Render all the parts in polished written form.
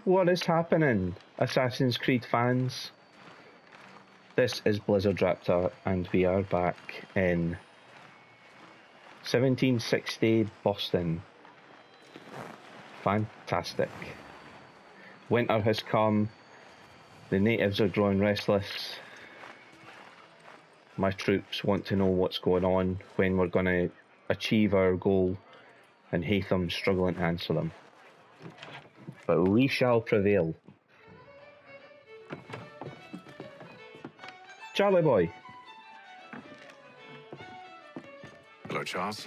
What is happening, Assassin's Creed fans? This is Blizzard Raptor, and we are back in 1760 Boston. Fantastic. Winter has come, the natives are growing restless. My troops want to know what's going on, when we're going to achieve our goal, and Haytham's struggling to answer them. But we shall prevail. Charlie boy. Hello, Charles.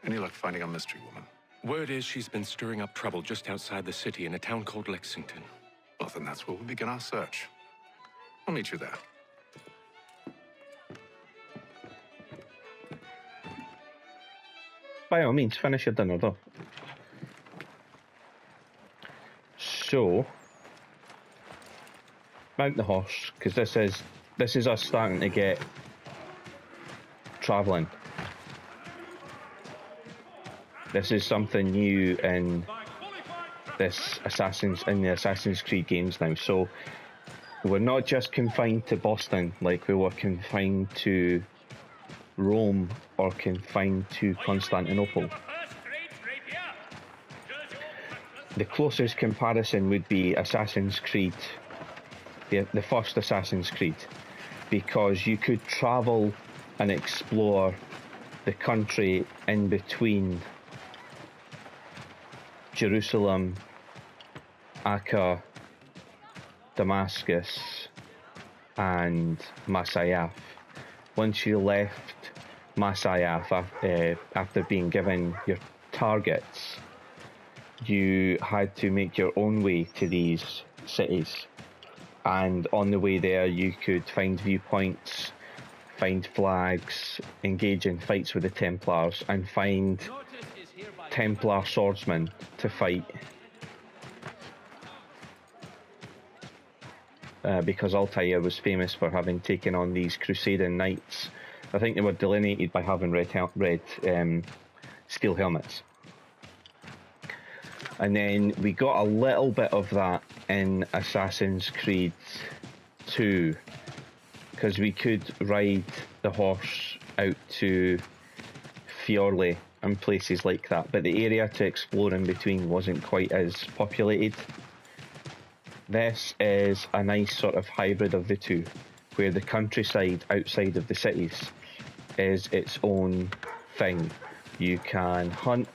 Any luck finding our mystery woman? Word is she's been stirring up trouble just outside the city in a town called Lexington. Well, then that's where we'll begin our search. I'll meet you there. By all means, finish your dinner though. So, mount the horse, because this is us starting to get travelling. This is something new in the Assassin's Creed games now. So we're not just confined to Boston like we were confined to Rome or confined to Constantinople. The closest comparison would be Assassin's Creed, the first Assassin's Creed, because you could travel and explore the country in between Jerusalem, Acre, Damascus, and Masyaf. Once you left Masyaf after being given your targets, you had to make your own way to these cities, and on the way there you could find viewpoints, find flags, engage in fights with the Templars, and find Templar swordsmen to fight, because Altaïr was famous for having taken on these crusading knights. I think they were delineated by having red steel helmets. And then we got a little bit of that in Assassin's Creed 2, because we could ride the horse out to Fiorle and places like that, but the area to explore in between wasn't quite as populated. This is a nice sort of hybrid of the two, where the countryside outside of the cities is its own thing. You can hunt,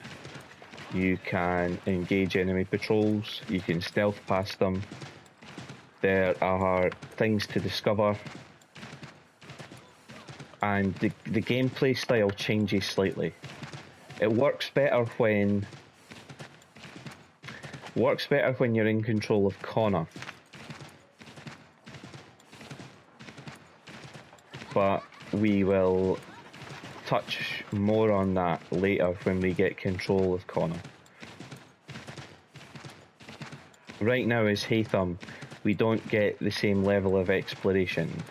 you can engage enemy patrols, you can stealth past them, there are things to discover, and the gameplay style changes slightly. It works better when you're in control of Connor, but we will touch more on that later when we get control of Connor. Right now as Haytham, we don't get the same level of exploration,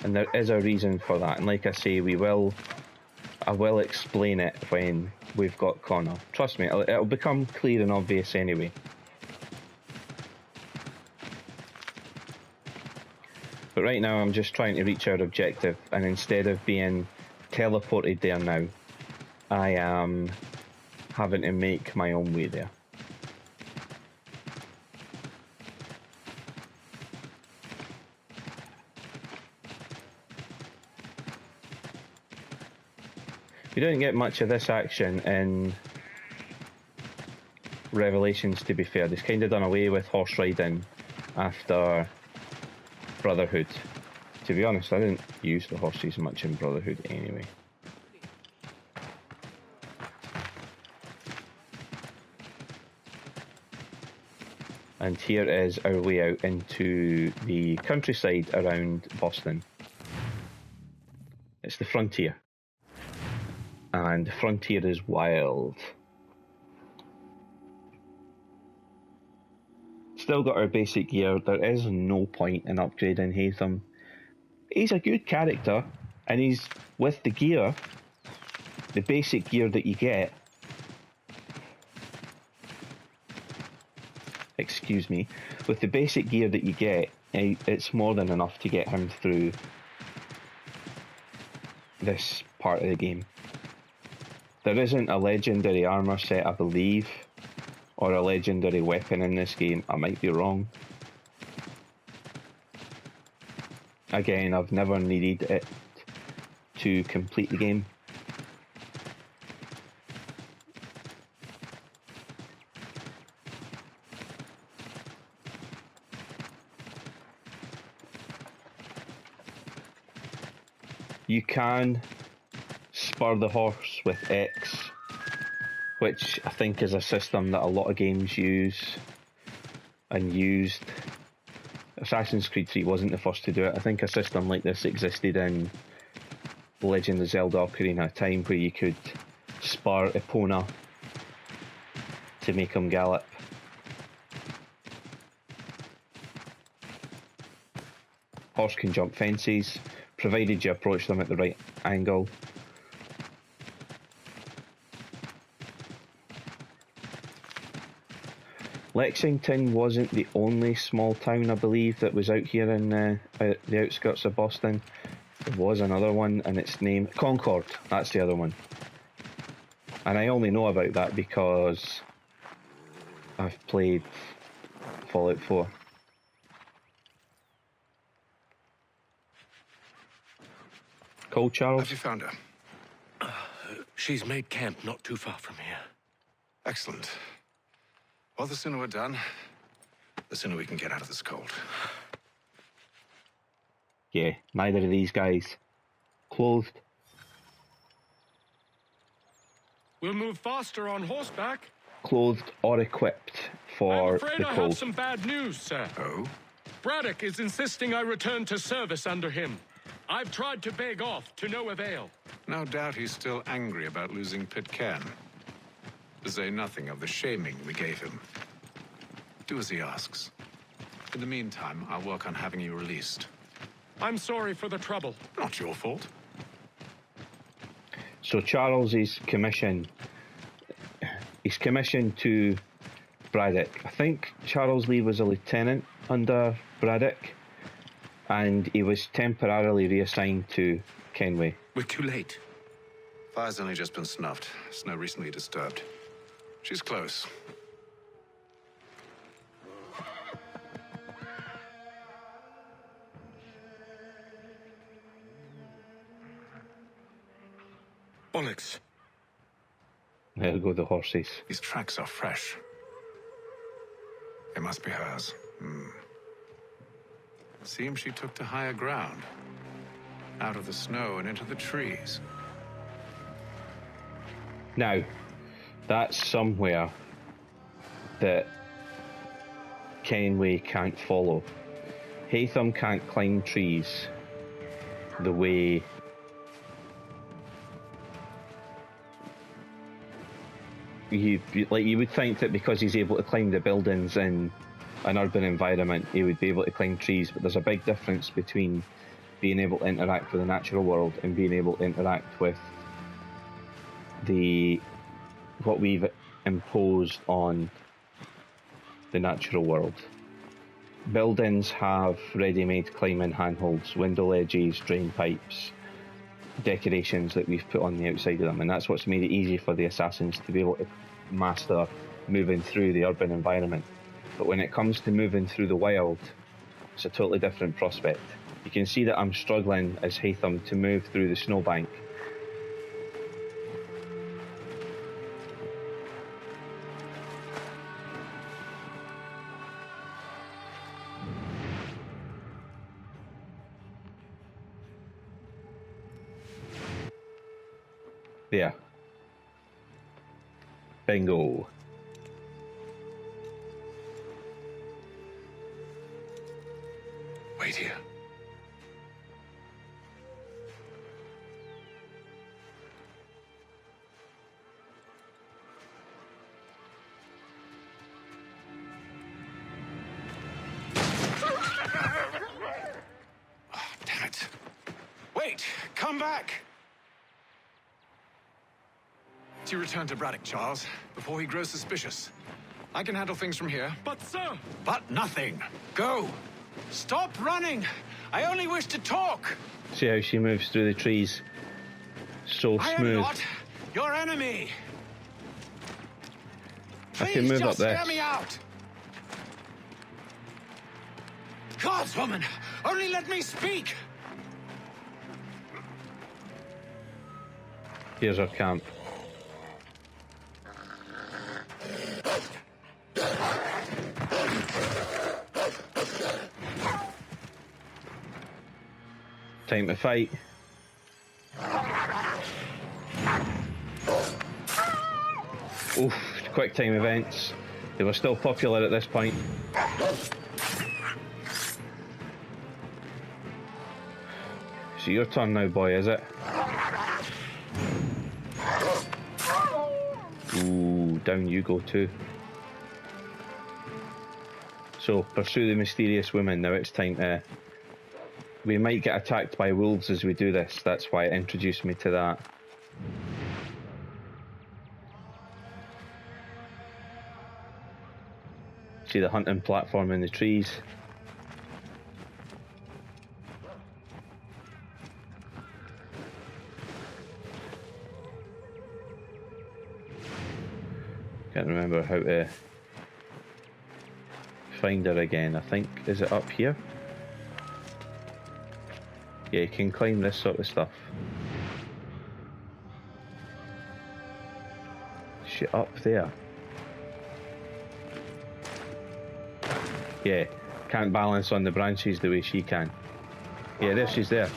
and there is a reason for that, and like I say, I will explain it when we've got Connor. Trust me, it'll become clear and obvious anyway. But right now I'm just trying to reach our objective, and instead of being teleported there now, I am having to make my own way there. We don't get much of this action in Revelations, to be fair. It's kind of done away with horse riding after Brotherhood. To be honest, I didn't use the horses much in Brotherhood anyway. And here is our way out into the countryside around Boston. It's the frontier. And the frontier is wild. Still got our basic gear. There is no point in upgrading Haytham. He's a good character, and he's with the gear, the basic gear that you get, excuse me, with the basic gear that you get, it's more than enough to get him through this part of the game. There isn't a legendary armor set, I believe, or a legendary weapon in this game. I might be wrong. Again, I've never needed it to complete the game. You can spur the horse with X, which I think is a system that a lot of games use and used. Assassin's Creed 3 wasn't the first to do it. I think a system like this existed in Legend of Zelda Ocarina of Time, where you could spur Epona to make him gallop. Horse can jump fences, provided you approach them at the right angle. Lexington wasn't the only small town, I believe, that was out here in the outskirts of Boston. There was another one, and its name... Concord, that's the other one. And I only know about that because I've played Fallout 4. Cold, Charles? Have you found her? She's made camp not too far from here. Excellent. Well, the sooner we're done, the sooner we can get out of this cold. Yeah, neither of these guys clothed. We'll move faster on horseback. Clothed or equipped for I'm afraid the I cold. have some bad news, sir. Oh? Braddock is insisting I return to service under him. I've tried to beg off, to no avail. No doubt he's still angry about losing Pitcairn. To say nothing of the shaming we gave him. Do as he asks. In the meantime, I'll work on having you released. I'm sorry for the trouble. Not your fault. So Charles' commission, he's commissioned to Braddock. I think Charles Lee was a lieutenant under Braddock, and he was temporarily reassigned to Kenway. We're too late. Fire's only just been snuffed. Snow recently disturbed. She's close. Bollocks. There go the horses. These tracks are fresh. They must be hers. Seems she took to higher ground. Out of the snow and into the trees. Now, that's somewhere that Kenway can't follow. Haytham can't climb trees the way you would think that because he's able to climb the buildings in an urban environment, he would be able to climb trees. But there's a big difference between being able to interact with the natural world and being able to interact with what we've imposed on the natural world. Buildings have ready-made climbing handholds, window ledges, drain pipes, decorations that we've put on the outside of them, and that's what's made it easy for the assassins to be able to master moving through the urban environment. But when it comes to moving through the wild, it's a totally different prospect. You can see that I'm struggling as Haytham to move through the snowbank. There. Bingo. Wait here. Oh, damn it. Wait! Come back! To return to Braddock, Charles, before he grows suspicious. I can handle things from here. But, sir! But nothing. Go. Stop running. I only wish to talk. See how she moves through the trees? So I am smooth. not your enemy. I can Please move up just this. hear me out. Gods, woman, only let me speak. Here's our camp. Time to fight. Oof, quick time events. They were still popular at this point. So your turn now, boy, is it? Ooh, down you go too. So, pursue the mysterious woman. Now it's time to... We might get attacked by wolves as we do this. That's why it introduced me to that. See the hunting platform in the trees. Can't remember how to find her again. I think, is it up here? Yeah, you can climb this sort of stuff. Is she up there? Yeah, can't balance on the branches the way she can. Yeah, there she's there.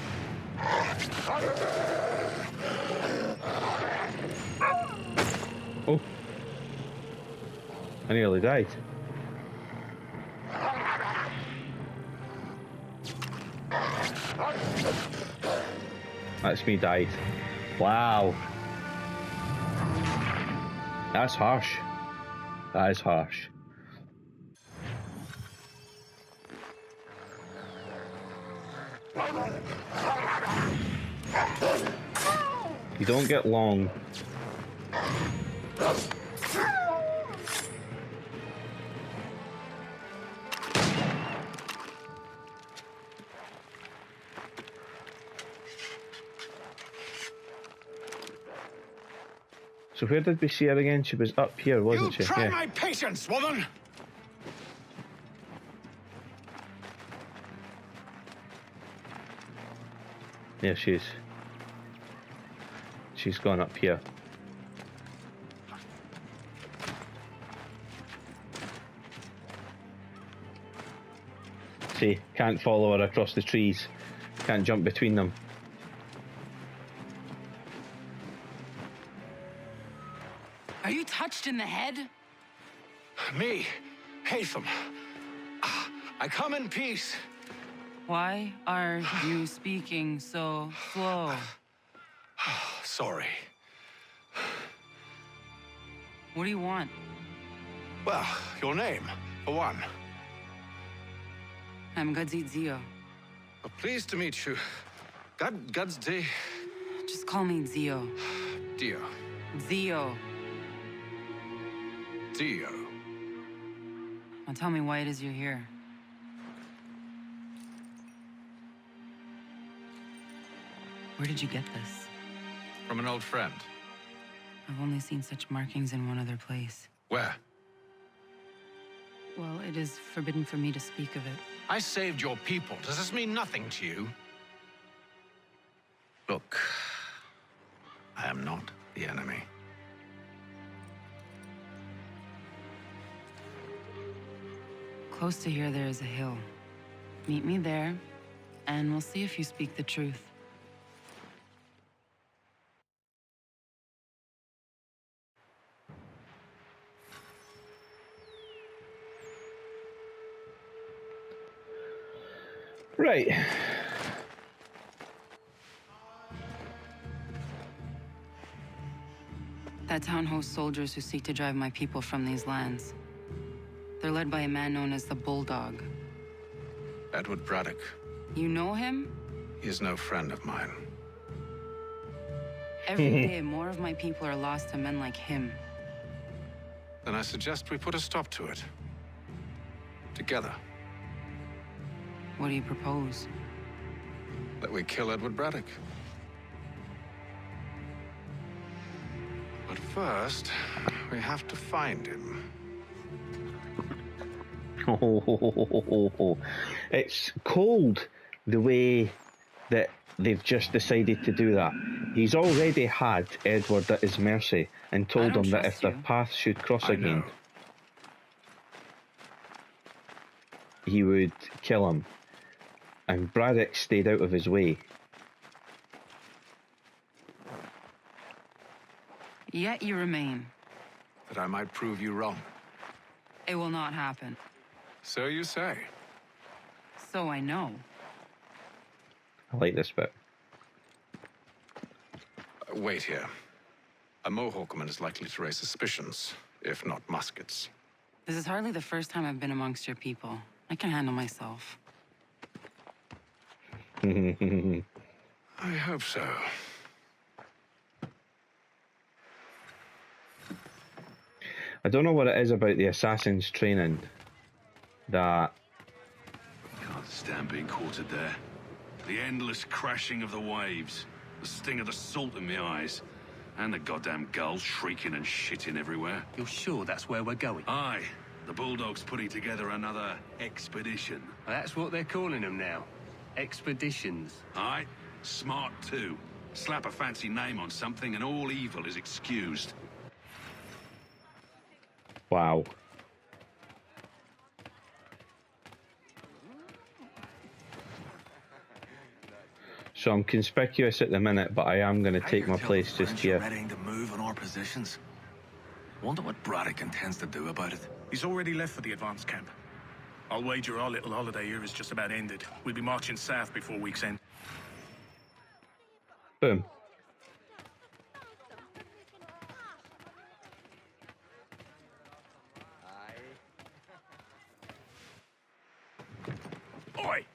Oh, I nearly died. That's me died. Wow. That's harsh. That is harsh. You don't get long. So where did we see her again? She was up here, wasn't she? You try my patience, woman! There she is. She's gone up here. See, can't follow her across the trees. Can't jump between them. Are you touched in the head? Me, Hatham. I come in peace. Why are you speaking so slow? Sorry. What do you want? Well, your name, for one. I'm Ezio. Pleased to meet you. God's day. Just call me Ezio. Dio. Zio. Dio. Now tell me why it is you're here. Where did you get this? From an old friend. I've only seen such markings in one other place. Where? Well, it is forbidden for me to speak of it. I saved your people. Does this mean nothing to you? Look, I am not the enemy. Close to here, there is a hill. Meet me there, and we'll see if you speak the truth. Right. That town hosts soldiers who seek to drive my people from these lands. They're led by a man known as the Bulldog. Edward Braddock. You know him? He is no friend of mine. Every day, more of my people are lost to men like him. Then I suggest we put a stop to it. Together. What do you propose? That we kill Edward Braddock. But first, we have to find him. It's cold the way that they've just decided to do that. He's already had Edward at his mercy and told him that if their paths should cross again, he would kill him. And Braddock stayed out of his way. Yet you remain. That I might prove you wrong. It will not happen. So you say. So I know. I like this bit. Wait here. A Mohawkman is likely to raise suspicions, if not muskets. This is hardly the first time I've been amongst your people. I can handle myself. I hope so. I don't know what it is about the assassins' training that... Can't stand being quartered there. The endless crashing of the waves, the sting of the salt in my eyes, and the goddamn gulls shrieking and shitting everywhere. You're sure that's where we're going? Aye, the Bulldog's putting together another expedition. That's what they're calling them now. Expeditions. Aye, smart too. Slap a fancy name on something and all evil is excused. Wow. So I'm conspicuous at the minute, but I am going to take my place just here. Readying to move on our positions. Wonder what Braddock intends to do about it. He's already left for the advance camp. I'll wager our little holiday here is just about ended. We'll be marching south before week's end. Boom. Oi!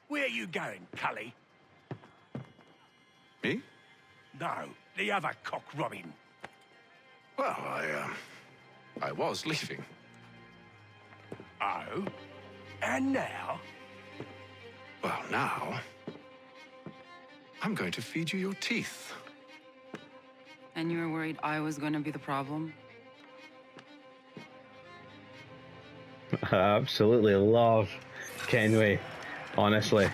Where are you going, Cully? Me? No, the other cock Robin. Well, I was leaving. Oh? And now? Well, now... I'm going to feed you your teeth. And you were worried I was going to be the problem? I absolutely love Kenway, honestly.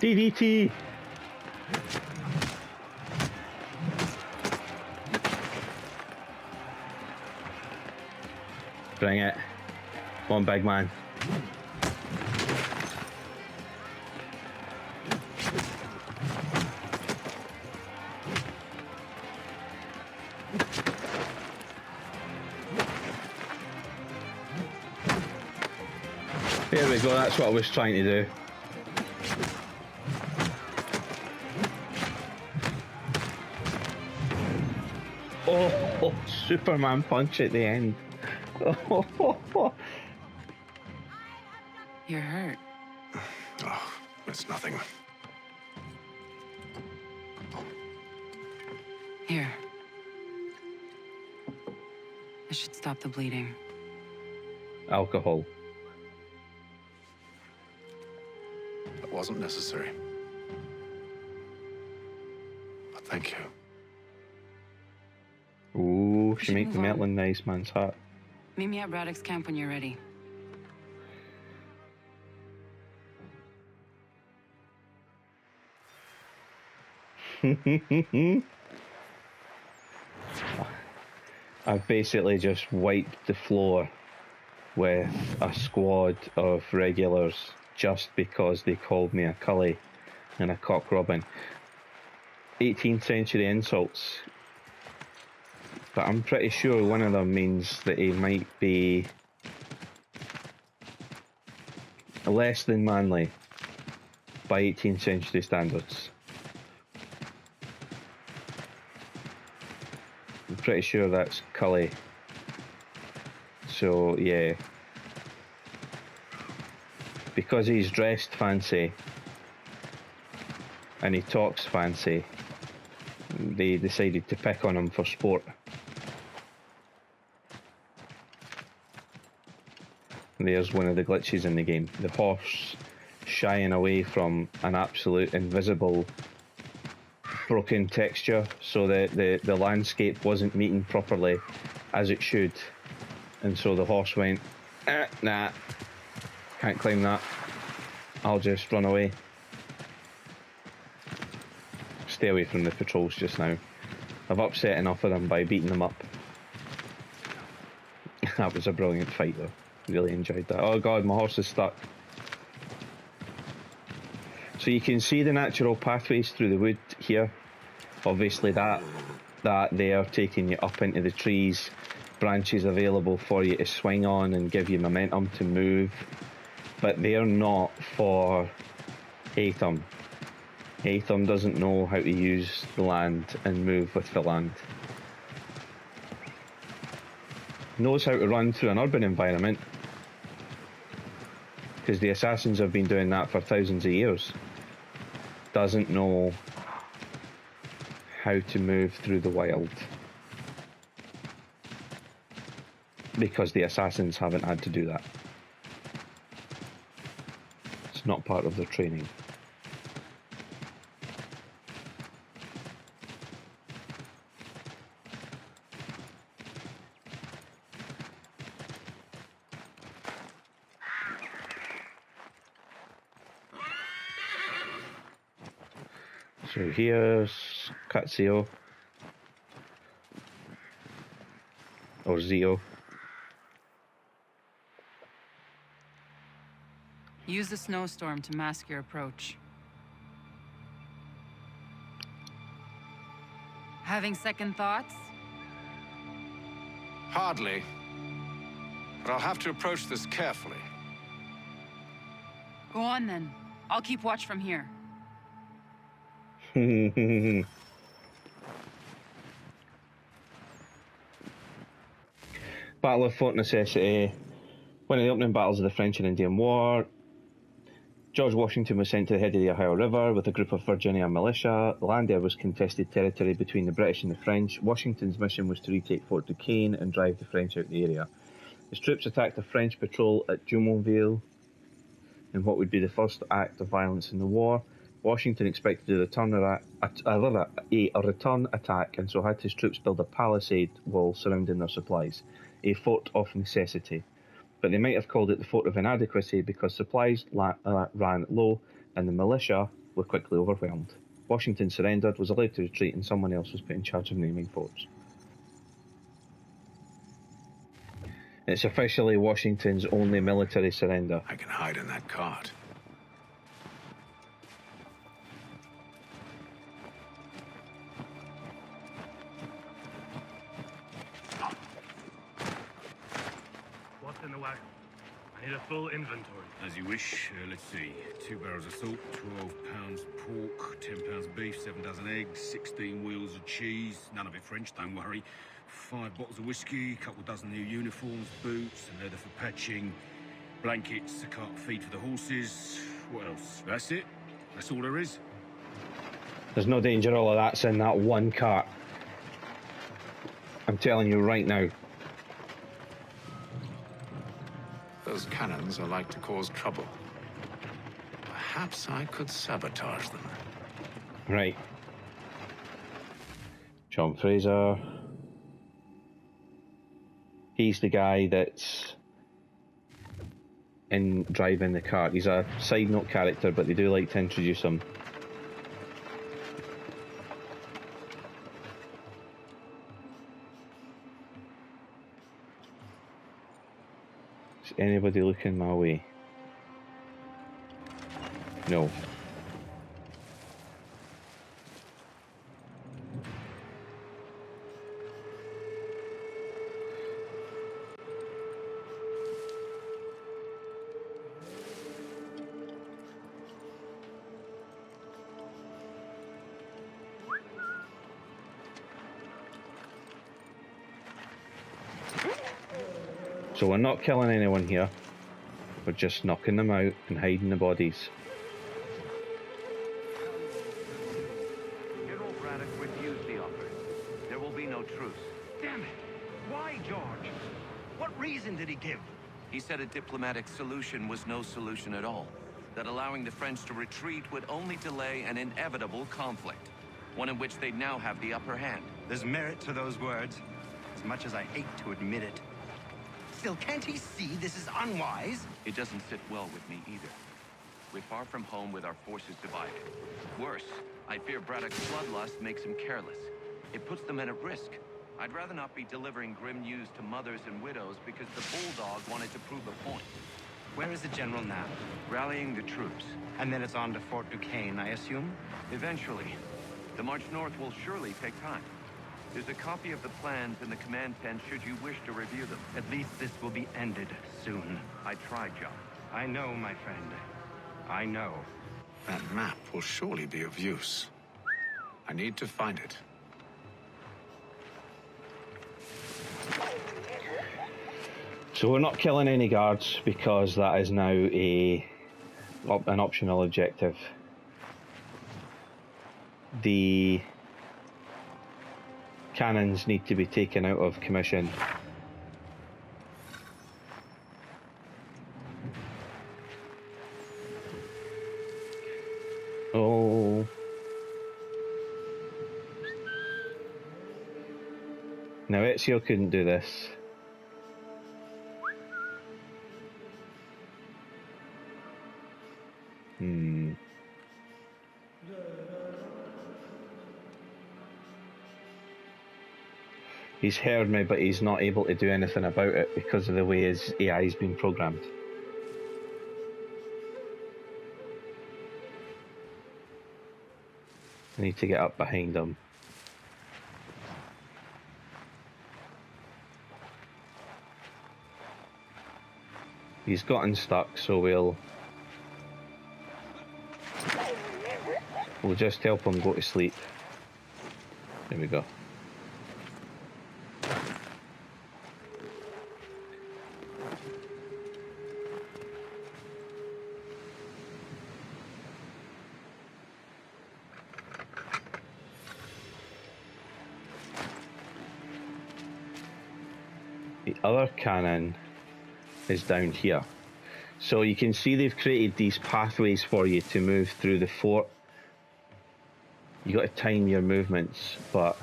DDT! Bring it. Come on, big man. There we go, that's what I was trying to do. Oh, Superman punch at the end. You're hurt. Oh, it's nothing. Here. This should stop the bleeding. Alcohol. That wasn't necessary. But thank you. Ooh, she should make the move on. Maitland nice man's hat. Meet me at Braddock's camp when you're ready. I've basically just wiped the floor with a squad of regulars just because they called me a cully and a cock robin. 18th century insults. But I'm pretty sure one of them means that he might be less than manly by 18th century standards. I'm pretty sure that's cully. So yeah. Because he's dressed fancy and he talks fancy, they decided to pick on him for sport. There's one of the glitches in the game. The horse shying away from an absolute invisible broken texture, so that the landscape wasn't meeting properly as it should. And so the horse went, nah, can't climb that. I'll just run away. Stay away from the patrols just now. I've upset enough of them by beating them up. That was a brilliant fight though. Really enjoyed that. Oh god, my horse is stuck. So you can see the natural pathways through the wood here. Obviously that they are taking you up into the trees. Branches available for you to swing on and give you momentum to move. But they're not for Hatham. Hatham doesn't know how to use the land and move with the land. Knows how to run through an urban environment, because the assassins have been doing that for thousands of years. Doesn't know how to move through the wild, because the assassins haven't had to do that. It's not part of their training. So here's Ezio, or Zio. Use the snowstorm to mask your approach. Having second thoughts? Hardly. But I'll have to approach this carefully. Go on then. I'll keep watch from here. Battle of Fort Necessity, one of the opening battles of the French and Indian War. George Washington was sent to the head of the Ohio River with a group of Virginia militia. The land there was contested territory between the British and the French. Washington's mission was to retake Fort Duquesne and drive the French out of the area. His troops attacked a French patrol at Jumonville in what would be the first act of violence in the war. Washington expected a return attack, and so had his troops build a palisade wall surrounding their supplies, a fort of necessity. But they might have called it the Fort of Inadequacy because supplies ran low and the militia were quickly overwhelmed. Washington surrendered, was allowed to retreat, and someone else was put in charge of naming forts. It's officially Washington's only military surrender. I can hide in that cart. In the wagon. I need a full inventory. As you wish. Let's see. 2 barrels of salt, 12 pounds pork, 10 pounds beef, 7 dozen eggs, 16 wheels of cheese. None of it French, don't worry. 5 bottles of whiskey, a couple dozen new uniforms, boots, and leather for patching, blankets, a cart feed for the horses. What else? That's it. That's all there is. There's no danger all of that's in that one cart. I'm telling you right now. Those cannons are like to cause trouble. Perhaps I could sabotage them. Right. John Fraser. He's the guy that's in driving the cart. He's a side note character, but they do like to introduce him. Is anybody looking my way? No. So we're not killing anyone here. We're just knocking them out and hiding the bodies. General Braddock refused the Why, George? What reason did he give? He said a diplomatic solution was no solution at all. That allowing the French to retreat would only delay an inevitable conflict. One in which they'd now have the upper hand. There's merit to those words, as much as I hate to admit it. Still, can't he see this is unwise? It doesn't sit well with me either. We're far from home with our forces divided. Worse, I fear Braddock's bloodlust makes him careless. It puts the men at risk. I'd rather not be delivering grim news to mothers and widows because the Bulldog wanted to prove a point. Where is the general now? Rallying the troops. And then it's on to Fort Duquesne, I assume? Eventually. The march north will surely take time. There's a copy of the plans in the command tent should you wish to review them. At least this will be ended soon. I tried, John. I know, my friend. I know. That map will surely be of use. I need to find it. So we're not killing any guards because that is now an optional objective. The cannons need to be taken out of commission. Oh. Now Ezio couldn't do this. He's heard me, but he's not able to do anything about it because of the way his AI's been programmed. I need to get up behind him. He's gotten stuck, so we'll just help him go to sleep. There we go. The other cannon is down here. So you can see they've created these pathways for you to move through the fort. You got to time your movements, but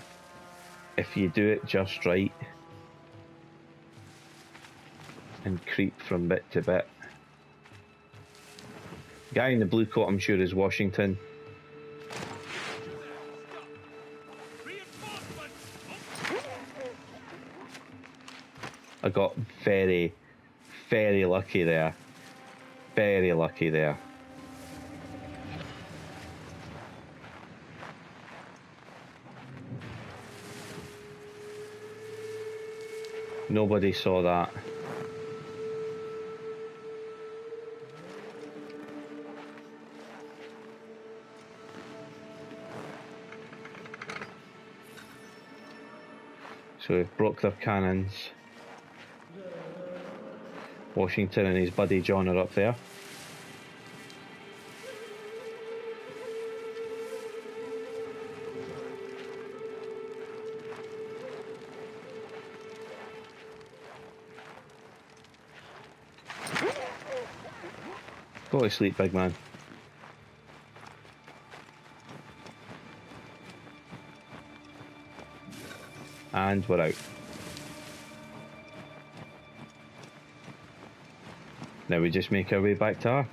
if you do it just right and creep from bit to bit. The guy in the blue coat, I'm sure, is Washington. I got very, very lucky there. Very lucky there. Nobody saw that. So we've broke their cannons. Washington and his buddy John are up there. Go to sleep, big man. And we're out. Now we just make our way back to her.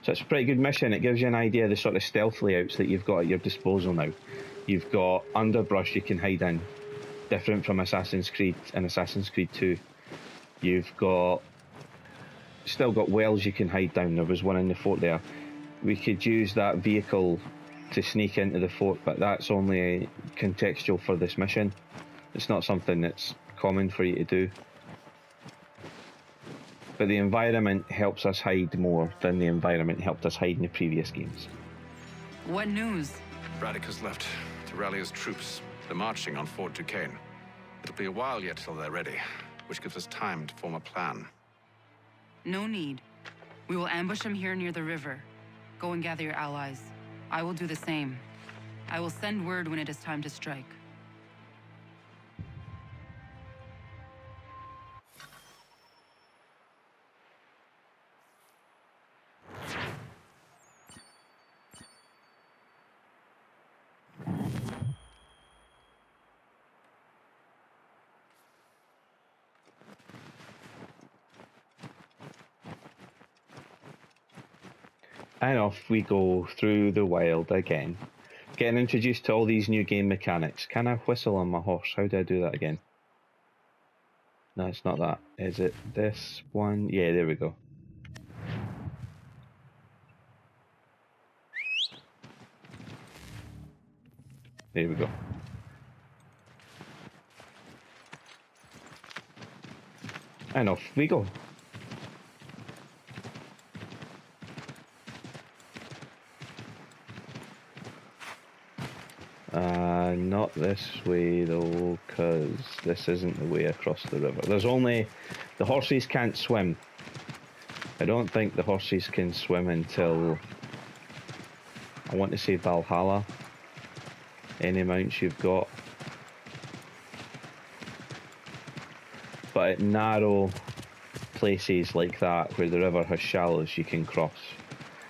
So it's a pretty good mission. It gives you an idea of the sort of stealth layouts that you've got at your disposal now. You've got underbrush you can hide in, different from Assassin's Creed and Assassin's Creed 2. You've still got wells you can hide down. There was one in the fort there. We could use that vehicle to sneak into the fort, but that's only contextual for this mission. It's not something that's common for you to do. But the environment helps us hide more than the environment helped us hide in the previous games. What news? Braddock has left to rally his troops. They're marching on Fort Duquesne. It'll be a while yet till they're ready, which gives us time to form a plan. No need. We will ambush him here near the river. Go and gather your allies. I will do the same. I will send word when it is time to strike. And off we go through the wild again. Getting introduced to all these new game mechanics. Can I whistle on my horse? How do I do that again? No, it's not that. Is it this one? Yeah, there we go. There we go. And off we go. Not this way though, because this isn't the way across the river. There's only... the horses can't swim. I don't think the horses can swim until... I want to say Valhalla. Any mounts you've got. But at narrow places like that, where the river has shallows, you can cross.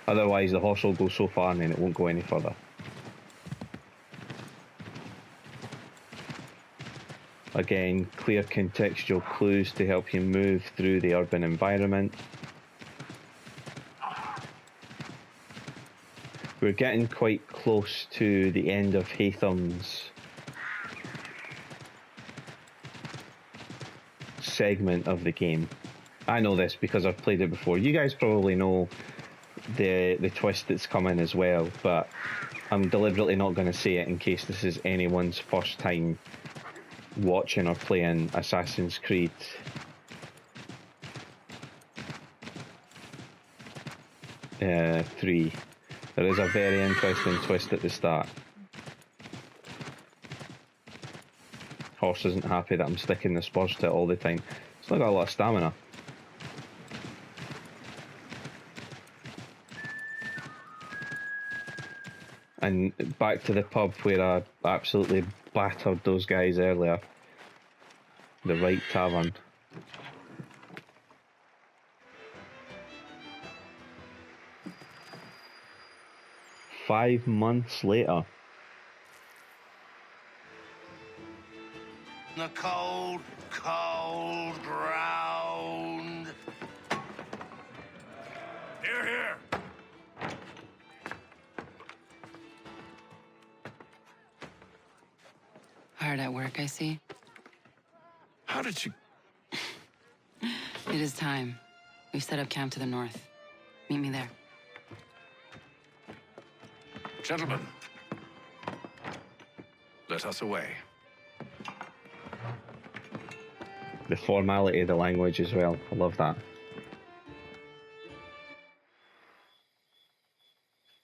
Otherwise the horse will go so far and then it won't go any further. Again, clear contextual clues to help you move through the urban environment. We're getting quite close to the end of Haytham's segment of the game. I know this because I've played it before. You guys probably know the twist that's coming as well, but I'm deliberately not going to say it in case this is anyone's first time watching or playing Assassin's Creed. Uh, 3. There is a very interesting twist at the start. Horse isn't happy that I'm sticking the spurs to it all the time. It's not got a lot of stamina. And back to the pub where I absolutely battered those guys earlier. The right tavern. Five months later. The cold, cold ground. Here, here. Hard at work, I see. How did you... It is time. We've set up camp to the north. Meet me there. Gentlemen, let us away. The formality of the language as well. I love that.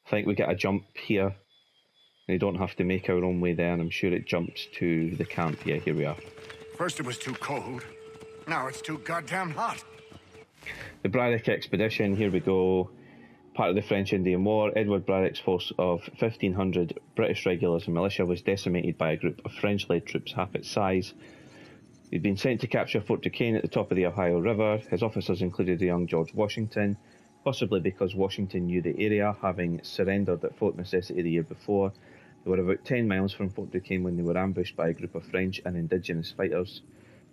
I think we get a jump here. We don't have to make our own way there, and I'm sure it jumps to the camp. Yeah, here we are. First it was too cold. Now it's too goddamn hot. The Braddock expedition, here we go. Part of the French Indian War, Edward Braddock's force of 1,500 British regulars and militia was decimated by a group of French-led troops half its size. He'd been sent to capture Fort Duquesne at the top of the Ohio River. His officers included the young George Washington, possibly because Washington knew the area, having surrendered at Fort Necessity the year before. They were about 10 miles from Fort Duquesne when they were ambushed by a group of French and indigenous fighters.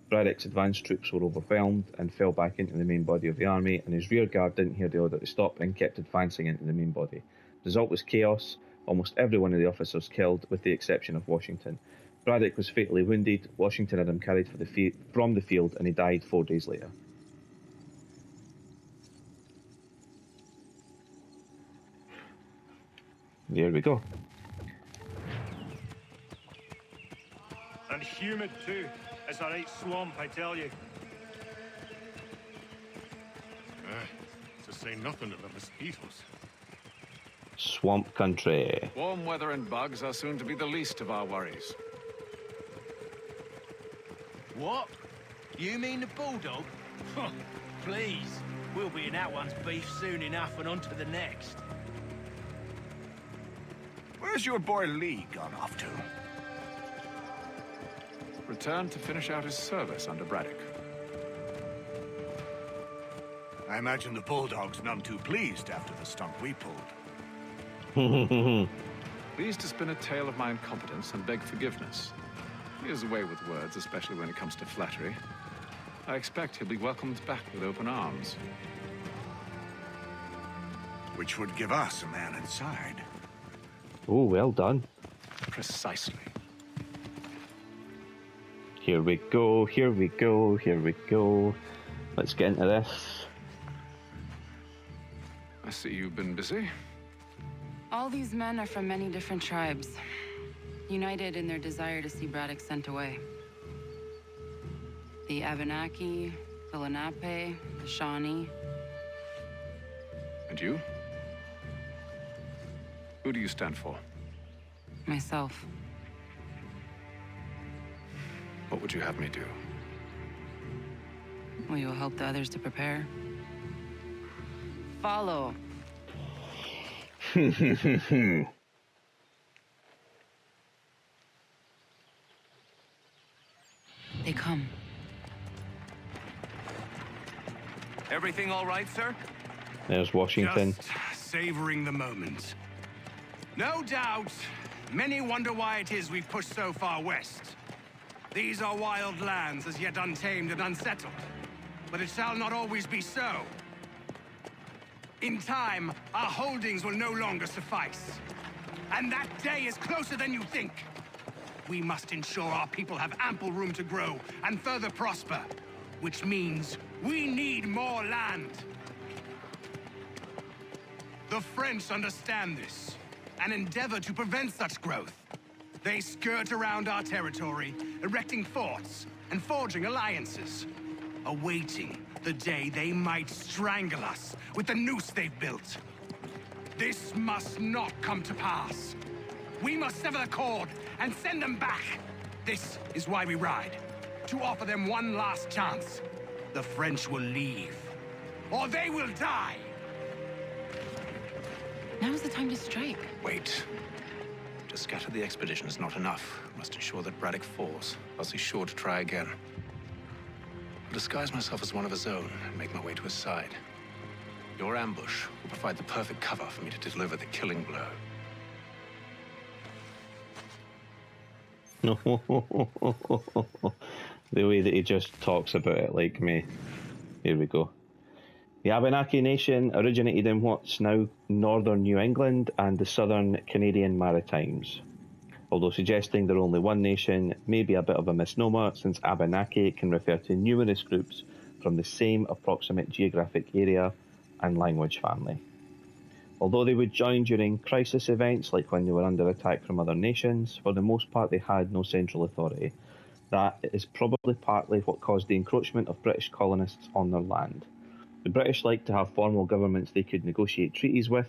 Braddock's advanced troops were overwhelmed and fell back into the main body of the army, and his rear guard didn't hear the order to stop and kept advancing into the main body. The result was chaos, almost every one of the officers killed, with the exception of Washington. Braddock was fatally wounded. Washington had him carried from the field, and he died 4 days later. There we go. And humid too. It's a right swamp, I tell you. To say nothing of the mosquitoes. Swamp country. Warm weather and bugs are soon to be the least of our worries. What? You mean the bulldog? Please. We'll be in that one's beef soon enough and on to the next. Where's your boy Lee gone off to? Returned to finish out his service under Braddock. I imagine the bulldog's none too pleased after the stunt we pulled. Pleased to spin a tale of my incompetence and beg forgiveness. He has a way with words, especially when it comes to flattery. I expect he'll be welcomed back with open arms. Which would give us a man inside. Oh, well done. Precisely. Here we go, here we go, here we go. Let's get into this. I see you've been busy. All these men are from many different tribes, united in their desire to see Braddock sent away. The Abenaki, the Lenape, the Shawnee. And you? Who do you stand for? Myself. What would you have me do? Will you help the others to prepare? Follow. They come. Everything all right, sir? There's Washington. Just savoring the moment. No doubt, many wonder why it is we've pushed so far west. These are wild lands, as yet untamed and unsettled. But it shall not always be so. In time, our holdings will no longer suffice. And that day is closer than you think. We must ensure our people have ample room to grow and further prosper. Which means we need more land. The French understand this and endeavor to prevent such growth. They skirt around our territory, erecting forts and forging alliances, awaiting the day they might strangle us with the noose they've built. This must not come to pass. We must sever the cord and send them back. This is why we ride, to offer them one last chance. The French will leave, or they will die. Now's the time to strike. Wait. To scatter the expedition is not enough. We must ensure that Braddock falls, else he's sure to try again. I'll disguise myself as one of his own and make my way to his side. Your ambush will provide the perfect cover for me to deliver the killing blow. The way that he just talks about it like me. Here we go. The Abenaki Nation originated in what's now northern New England and the southern Canadian Maritimes. Although suggesting they're only one nation may be a bit of a misnomer, since Abenaki can refer to numerous groups from the same approximate geographic area and language family. Although they would join during crisis events, like when they were under attack from other nations, for the most part they had no central authority. That is probably partly what caused the encroachment of British colonists on their land. The British liked to have formal governments they could negotiate treaties with,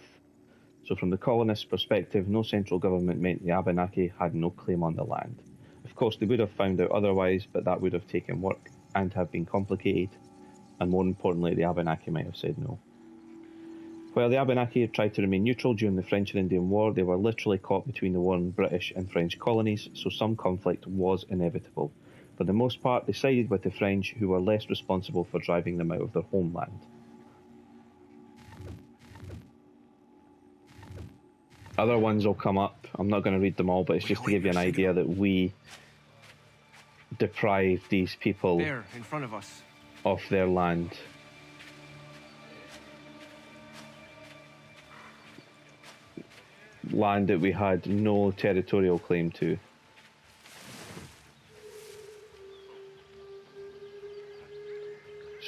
so from the colonists' perspective, no central government meant the Abenaki had no claim on the land. Of course, they would have found out otherwise, but that would have taken work and have been complicated, and more importantly, the Abenaki might have said no. While the Abenaki tried to remain neutral during the French and Indian War, they were literally caught between the warring British and French colonies, so some conflict was inevitable. For the most part, they sided with the French, who were less responsible for driving them out of their homeland. Other ones will come up. I'm not going to read them all, but it's just to give you an idea that we deprived these people there, in front of us, of their land. Land that we had no territorial claim to.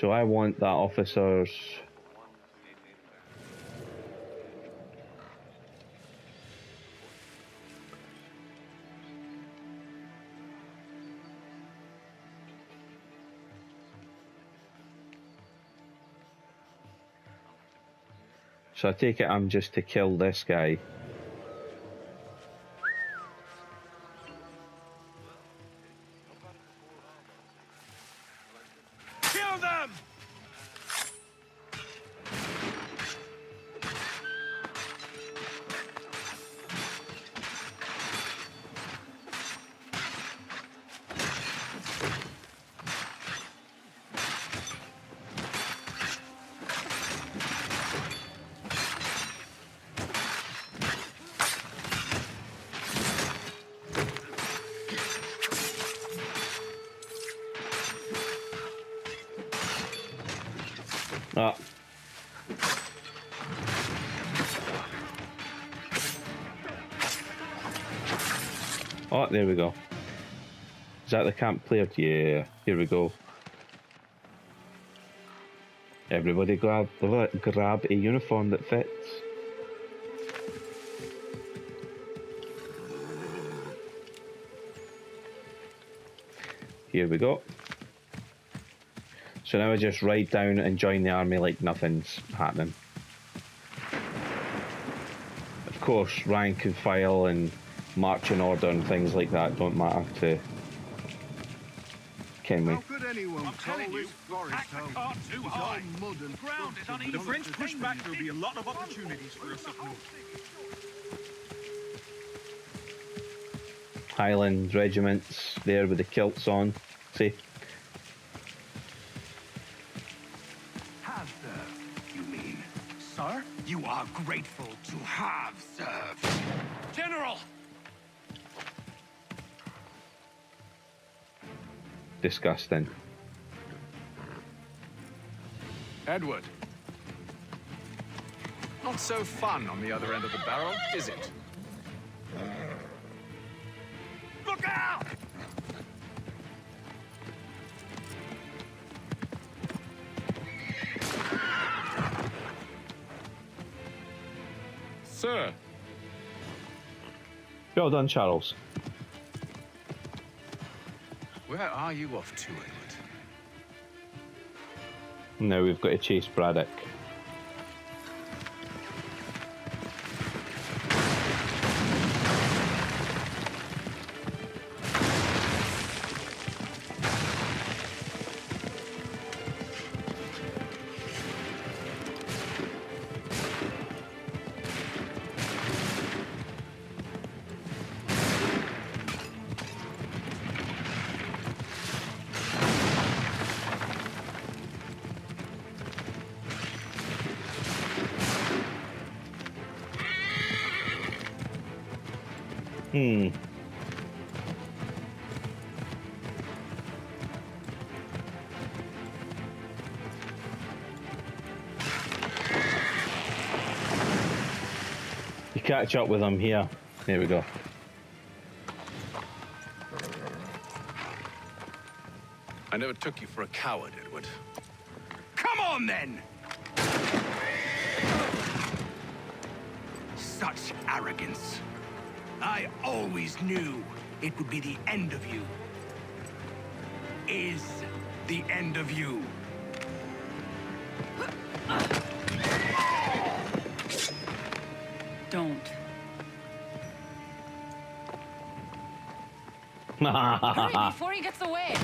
So I want that officer's so I take it I'm just to kill this guy. Kill them! Oh, there we go. Is that the camp cleared? Yeah, here we go. Everybody grab a uniform that fits. Here we go. So now I just ride down and join the army like nothing's happening. Of course, rank and file and marching order and things like that don't matter to Kenway. How could anyone call this forest home? Too It's high. all mud and Ground is uneven. The French push back, there'll be a lot of opportunities for us up north. Highland regiments there with the kilts on. See? Have served, you mean? Sir? You are grateful to have served. General! Disgusting. Edward. Not so fun on the other end of the barrel, is it? Look out! Sir, Well done, Charles. Where are you off to, Edward? Now we've got to chase Braddock. You catch up with him here. There we go. I never took you for a coward, Edward. Come on, then! Such arrogance. I always knew it would be the end of you. Is the end of you. Don't. Hurry before he gets away.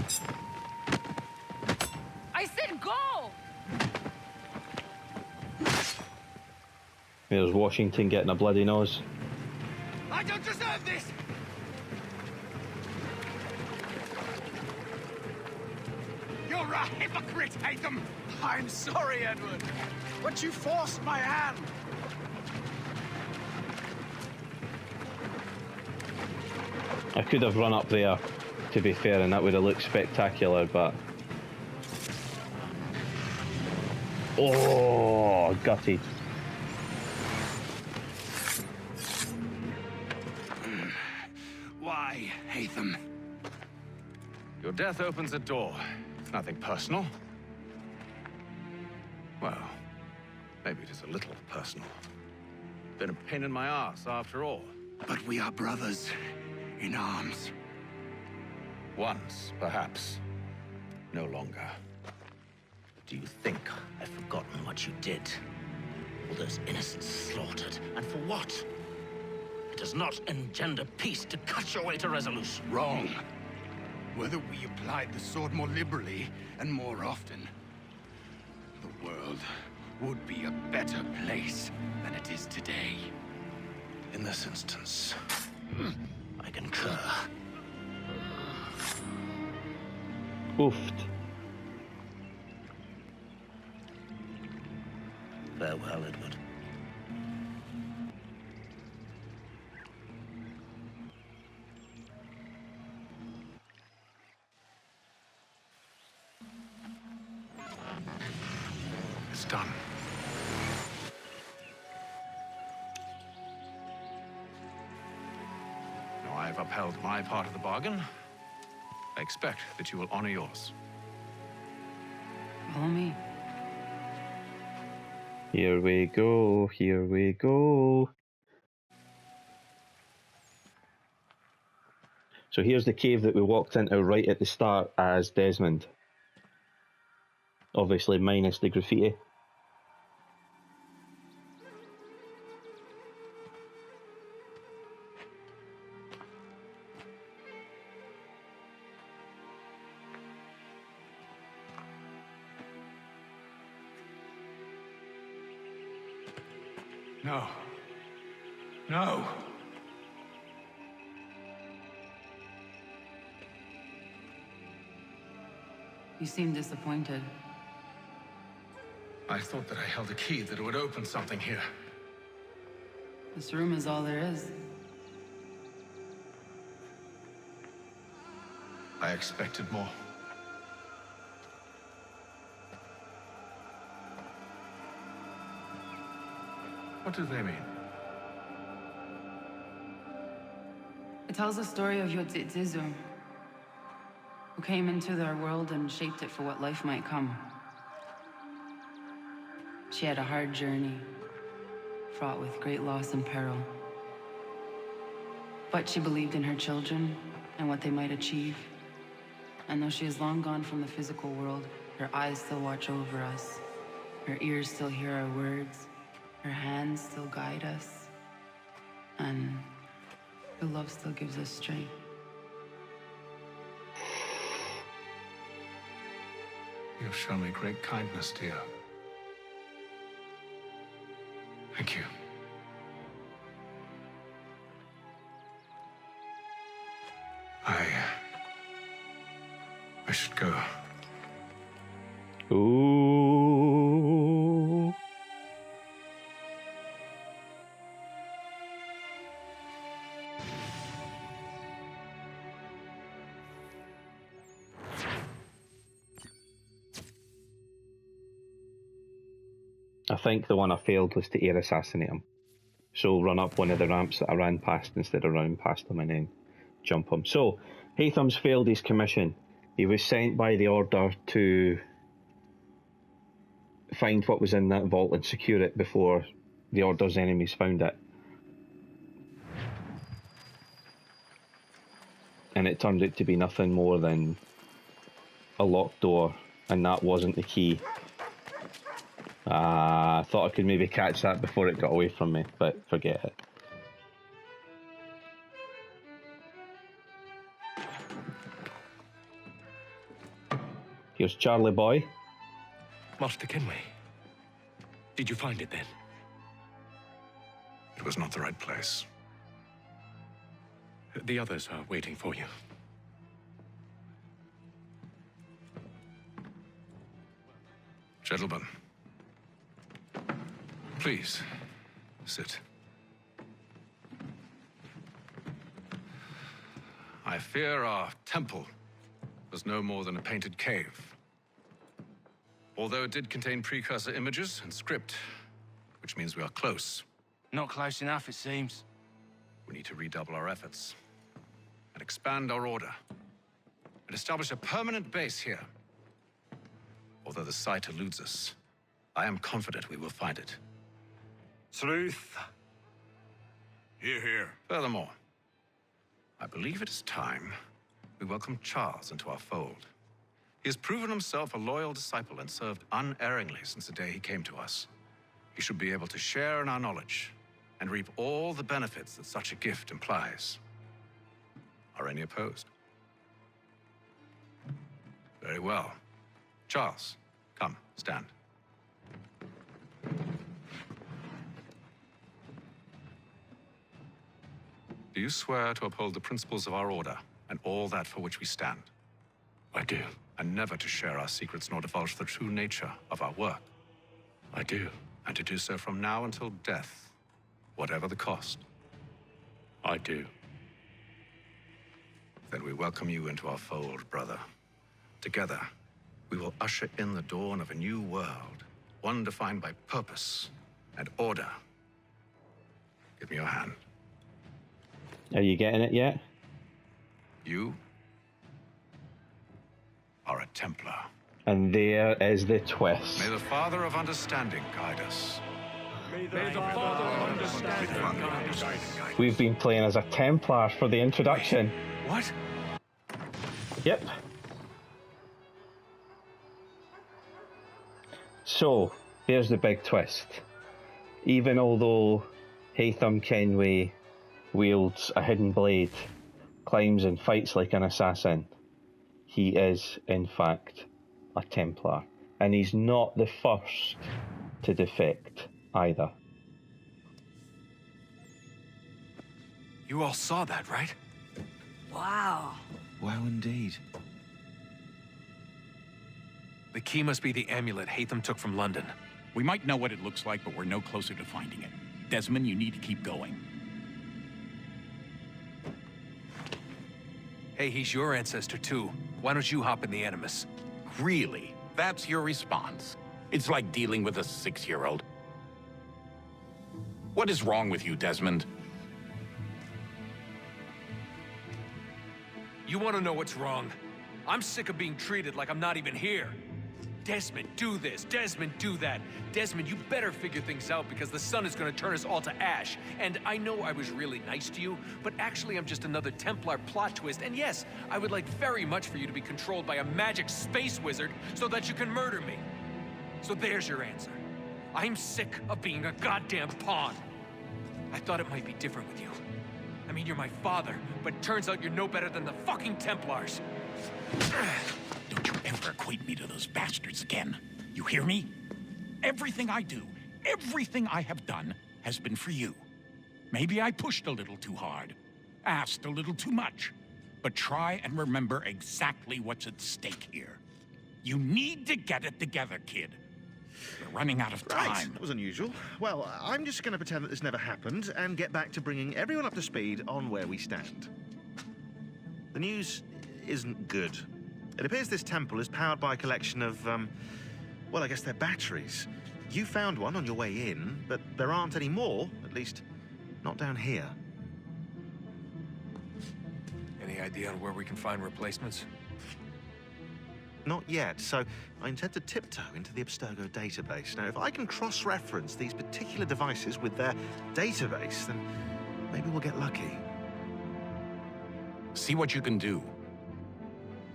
I said go! There's Washington getting a bloody nose. I don't deserve this! You're a hypocrite, Hatham! I'm sorry, Edward, but you forced my hand. I could have run up there, to be fair, and that would have looked spectacular, but... Oh, gutted. Why, Hatham? Your death opens a door. It's nothing personal. Well, maybe it is a little personal. Been a pain in my ass, after all. But we are brothers in arms. Once, perhaps. No longer. Do you think I've forgotten what you did? All those innocents slaughtered, and for what? It does not engender peace to cut your way to resolution. Wrong. Whether we applied the sword more liberally and more often, the world would be a better place than it is today. In this instance, I concur. Oofed. Farewell, Edward. It's done. Now I have upheld my part of the bargain, I expect that you will honor yours. Follow me. Here we go, here we go. So here's the cave that we walked into right at the start as Desmond. Obviously minus the graffiti. No. No! You seem disappointed. I thought that I held a key that would open something here. This room is all there is. I expected more. What do they mean? It tells the story of Ezio, who came into their world and shaped it for what life might come. She had a hard journey, fraught with great loss and peril. But she believed in her children and what they might achieve. And though she is long gone from the physical world, her eyes still watch over us. Her ears still hear our words. Her hands still guide us. And her love still gives us strength. You have shown me great kindness, dear. Thank you. I should go. Ooh. I think the one I failed was to air assassinate him. So run up one of the ramps that I ran past instead of running past him and then jump him. So, Haytham's failed his commission. He was sent by the Order to find what was in that vault and secure it before the Order's enemies found it. And it turned out to be nothing more than a locked door, and that wasn't the key. I thought I could maybe catch that before it got away from me, but forget it. Here's Charlie boy. Master Kenway, did you find it then? It was not the right place. The others are waiting for you. Gentlemen, please, sit. I fear our temple was no more than a painted cave. Although it did contain precursor images and script, which means we are close. Not close enough, it seems. We need to redouble our efforts and expand our order and establish a permanent base here. Although the site eludes us, I am confident we will find it. Truth. Hear, hear. Furthermore, I believe it is time we welcome Charles into our fold. He has proven himself a loyal disciple and served unerringly since the day he came to us. He should be able to share in our knowledge and reap all the benefits that such a gift implies. Are any opposed? Very well. Charles, come, stand. Do you swear to uphold the principles of our order and all that for which we stand? I do. And never to share our secrets nor divulge the true nature of our work? I do. And to do so from now until death, whatever the cost? I do. Then we welcome you into our fold, brother. Together, we will usher in the dawn of a new world, one defined by purpose and order. Give me your hand. Are you getting it yet? You are a Templar. And there is the twist. May the Father of Understanding guide us. May the Father of Understanding guide us. We've been playing as a Templar for the introduction. What? Yep. So, here's the big twist. Even although Haytham Kenway wields a hidden blade, climbs and fights like an assassin, he is, in fact, a Templar. And he's not the first to defect either. You all saw that, right? Wow. Wow, indeed. The key must be the amulet Haytham took from London. We might know what it looks like, but we're no closer to finding it. Desmond, you need to keep going. Hey, he's your ancestor too. Why don't you hop in the Animus? Really? That's your response? It's like dealing with a 6-year-old. What is wrong with you, Desmond? You want to know what's wrong? I'm sick of being treated like I'm not even here. Desmond, do this. Desmond, do that. Desmond, you better figure things out because the sun is going to turn us all to ash. And I know I was really nice to you, but actually I'm just another Templar plot twist. And yes, I would like very much for you to be controlled by a magic space wizard so that you can murder me. So there's your answer. I'm sick of being a goddamn pawn. I thought it might be different with you. I mean, you're my father, but turns out you're no better than the fucking Templars. Don't you ever equate me to those bastards again. You hear me? Everything I do, everything I have done, has been for you. Maybe I pushed a little too hard, asked a little too much, but try and remember exactly what's at stake here. You need to get it together, kid. We're running out of time. Right, that was unusual. Well, I'm just going to pretend that this never happened and get back to bringing everyone up to speed on where we stand. The news isn't good. It appears this temple is powered by a collection of, well, I guess they're batteries. You found one on your way in, but there aren't any more, at least not down here. Any idea on where we can find replacements? Not yet, so I intend to tiptoe into the Abstergo database. Now, if I can cross-reference these particular devices with their database, then maybe we'll get lucky. See what you can do.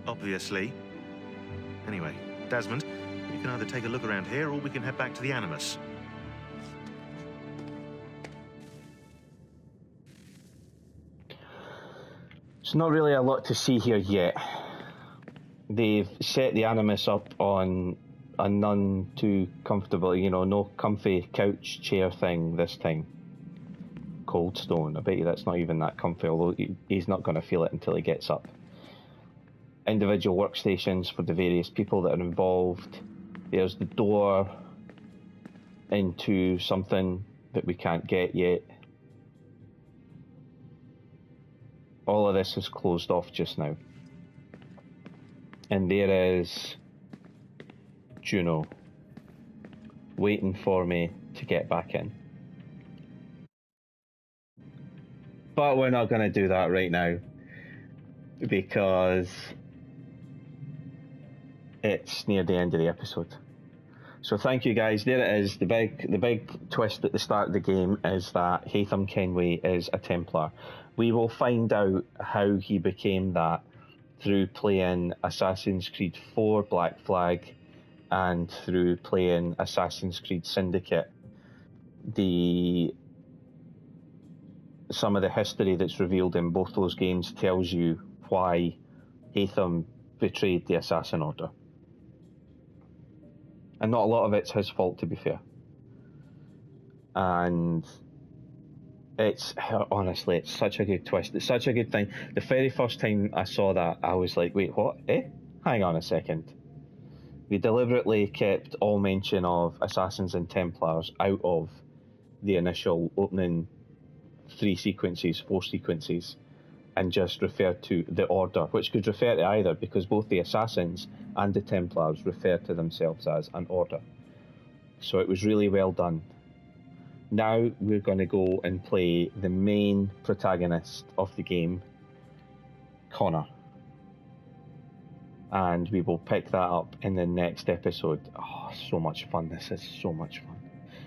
Obviously. Anyway, Desmond, you can either take a look around here, or we can head back to the Animus. There's not really a lot to see here yet. They've set the Animus up on a none too comfortable, you know, no comfy couch chair thing this time. Cold stone. I bet you that's not even that comfy, although he's not going to feel it until he gets up. Individual workstations for the various people that are involved. There's the door into something that we can't get yet. All of this is closed off just now. And there is Juno waiting for me to get back in. But we're not going to do that right now because it's near the end of the episode. So thank you guys. There it is. The big twist at the start of the game is that Haytham Kenway is a Templar. We will find out how he became that through playing Assassin's Creed 4 Black Flag and through playing Assassin's Creed Syndicate. Some of the history that's revealed in both those games tells you why Haytham betrayed the Assassin Order. And not a lot of it's his fault, to be fair. And honestly, it's such a good twist. It's such a good thing. The very first time I saw that, I was like, wait, what? Hang on a second. We deliberately kept all mention of Assassins and Templars out of the initial opening 4 sequences, and just referred to the Order, which could refer to either, because both the Assassins and the Templars refer to themselves as an Order. So it was really well done. Now we're going to go and play the main protagonist of the game, Connor. And we will pick that up in the next episode. Oh, so much fun. This is so much fun.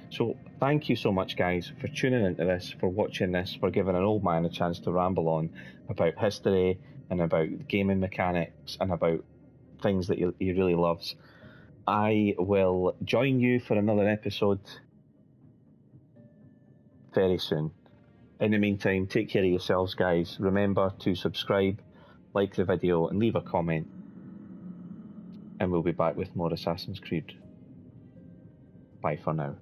So thank you so much, guys, for tuning into this, for watching this, for giving an old man a chance to ramble on about history and about gaming mechanics and about things that he really loves. I will join you for another episode very soon. In the meantime, take care of yourselves, guys. Remember to subscribe, like the video, and leave a comment. And we'll be back with more Assassin's Creed. Bye for now.